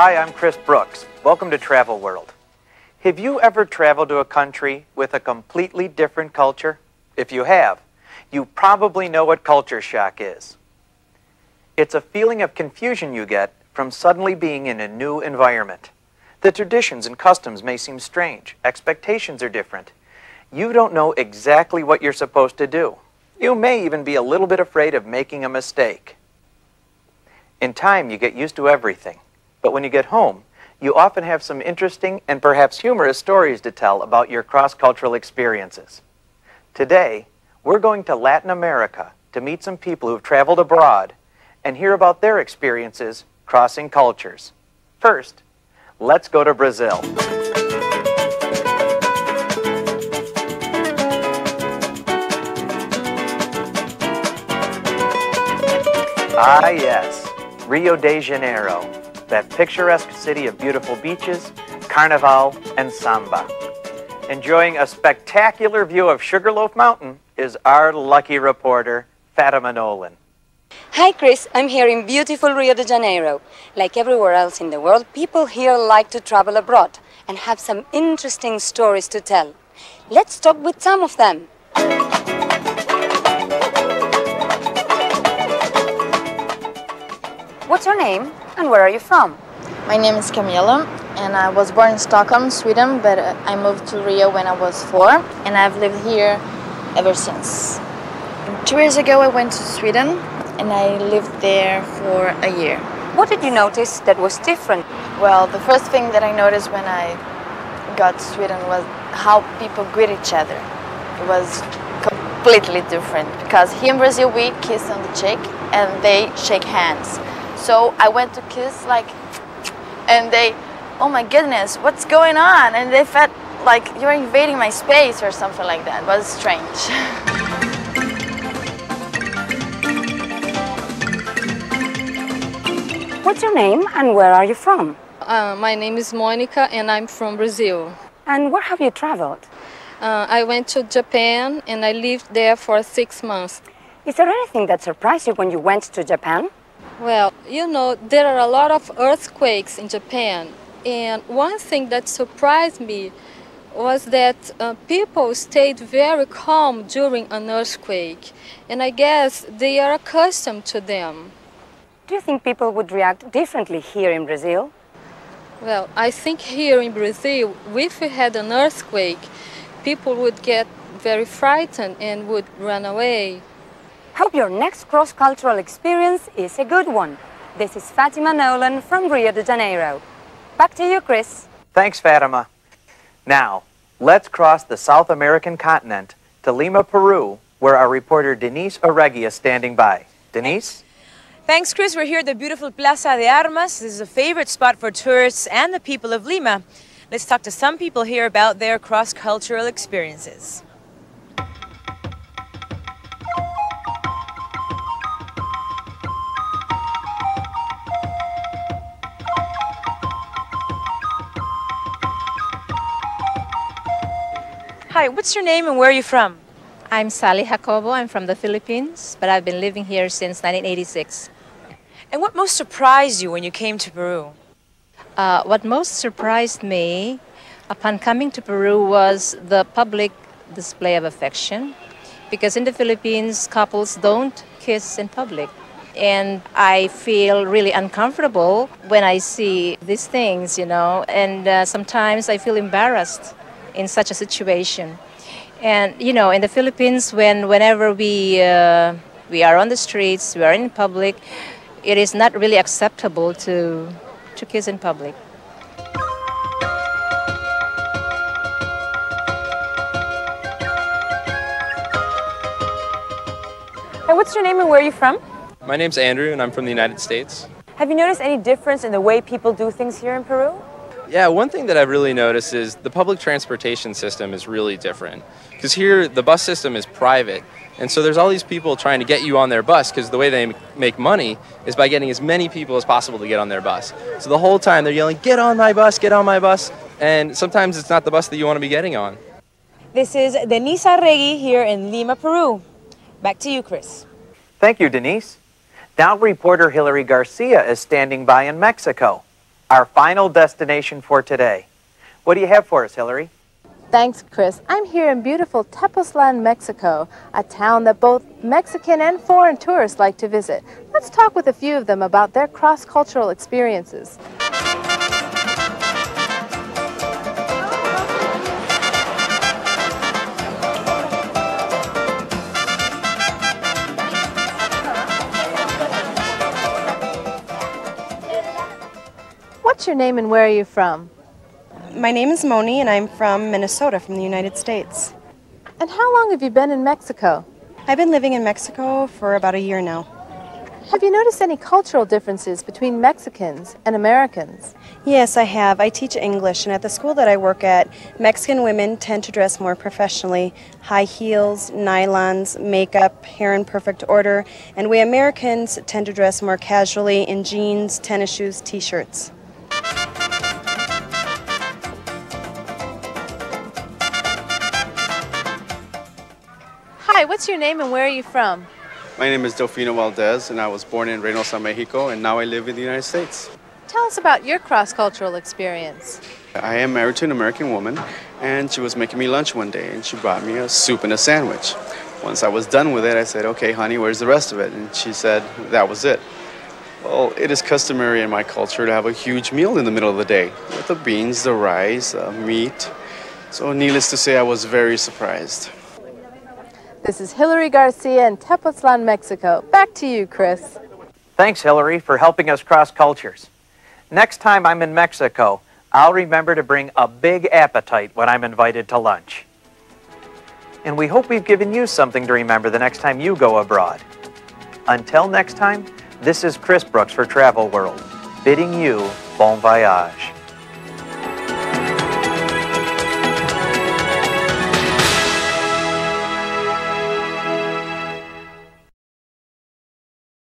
Hi, I'm Chris Brooks. Welcome to Travel World. Have you ever traveled to a country with a completely different culture? If you have, you probably know what culture shock is. It's a feeling of confusion you get from suddenly being in a new environment. The traditions and customs may seem strange. Expectations are different. You don't know exactly what you're supposed to do. You may even be a little bit afraid of making a mistake. In time, you get used to everything. But when you get home, you often have some interesting and perhaps humorous stories to tell about your cross-cultural experiences. Today, we're going to Latin America to meet some people who've traveled abroad and hear about their experiences crossing cultures. First, let's go to Brazil. Ah, yes, Rio de Janeiro, that picturesque city of beautiful beaches, carnival, and samba. Enjoying a spectacular view of Sugarloaf Mountain is our lucky reporter, Fatima Nolan. Hi Chris, I'm here in beautiful Rio de Janeiro. Like everywhere else in the world, people here like to travel abroad and have some interesting stories to tell. Let's talk with some of them. What's your name and where are you from? My name is Camilla and I was born in Stockholm, Sweden, but I moved to Rio when I was 4 and I've lived here ever since. 2 years ago I went to Sweden and I lived there for a year. What did you notice that was different? Well, the first thing that I noticed when I got to Sweden was how people greet each other. It was completely different because here in Brazil we kiss on the cheek and they shake hands. So I went to kiss and they, oh my goodness, what's going on? And they felt like you're invading my space or something like that. It was strange. What's your name and where are you from? My name is Monica and I'm from Brazil. And where have you traveled? I went to Japan and I lived there for 6 months. Is there anything that surprised you when you went to Japan? Well, you know, there are a lot of earthquakes in Japan. And one thing that surprised me was that people stayed very calm during an earthquake. And I guess they are accustomed to them. Do you think people would react differently here in Brazil? Well, I think here in Brazil, if we had an earthquake, people would get very frightened and would run away. Hope your next cross-cultural experience is a good one. This is Fatima Nolan from Rio de Janeiro. Back to you, Chris. Thanks, Fatima. Now, let's cross the South American continent to Lima, Peru, where our reporter Denise Oregui is standing by. Denise? Thanks, Chris. We're here at the beautiful Plaza de Armas. This is a favorite spot for tourists and the people of Lima. Let's talk to some people here about their cross-cultural experiences. Hi, what's your name and where are you from? I'm Sally Jacobo. I'm from the Philippines, but I've been living here since 1986. And what most surprised you when you came to Peru? What most surprised me upon coming to Peru was the public display of affection, because in the Philippines, couples don't kiss in public. And I feel really uncomfortable when I see these things, you know, and sometimes I feel embarrassed in such a situation. And, you know, in the Philippines, whenever we are on the streets, we are in public, it is not really acceptable to kiss in public. And what's your name and where are you from? My name's Andrew and I'm from the United States. Have you noticed any difference in the way people do things here in Peru? Yeah, one thing that I've really noticed is the public transportation system is really different. Because here, the bus system is private. And so there's all these people trying to get you on their bus because the way they make money is by getting as many people as possible to get on their bus. So the whole time they're yelling, "Get on my bus, get on my bus." And sometimes it's not the bus that you want to be getting on. This is Denise Arregui here in Lima, Peru. Back to you, Chris. Thank you, Denise. Now reporter Hilary Garcia is standing by in Mexico. our final destination for today. What do you have for us, Hillary? Thanks, Chris. I'm here in beautiful Tepoztlan, Mexico, a town that both Mexican and foreign tourists like to visit. Let's talk with a few of them about their cross-cultural experiences. What's your name and where are you from? My name is Moni and I'm from Minnesota, from the United States. And how long have you been in Mexico? I've been living in Mexico for about a year now. Have you noticed any cultural differences between Mexicans and Americans? Yes, I have. I teach English, and at the school that I work at, Mexican women tend to dress more professionally. High heels, nylons, makeup, hair in perfect order, and we Americans tend to dress more casually in jeans, tennis shoes, t-shirts. Hi, what's your name and where are you from? My name is Delfino Valdez, and I was born in Reynosa, Mexico, and now I live in the United States. Tell us about your cross-cultural experience. I am married to an American woman, and she was making me lunch one day, and she brought me a soup and a sandwich. Once I was done with it, I said, "Okay, honey, where's the rest of it?" And she said that was it. Well, it is customary in my culture to have a huge meal in the middle of the day, with the beans, the rice, meat. So needless to say, I was very surprised. This is Hillary Garcia in Tepoztlan, Mexico. Back to you, Chris. Thanks, Hillary, for helping us cross cultures. Next time I'm in Mexico, I'll remember to bring a big appetite when I'm invited to lunch. And we hope we've given you something to remember the next time you go abroad. Until next time, this is Chris Brooks for Travel World, bidding you bon voyage.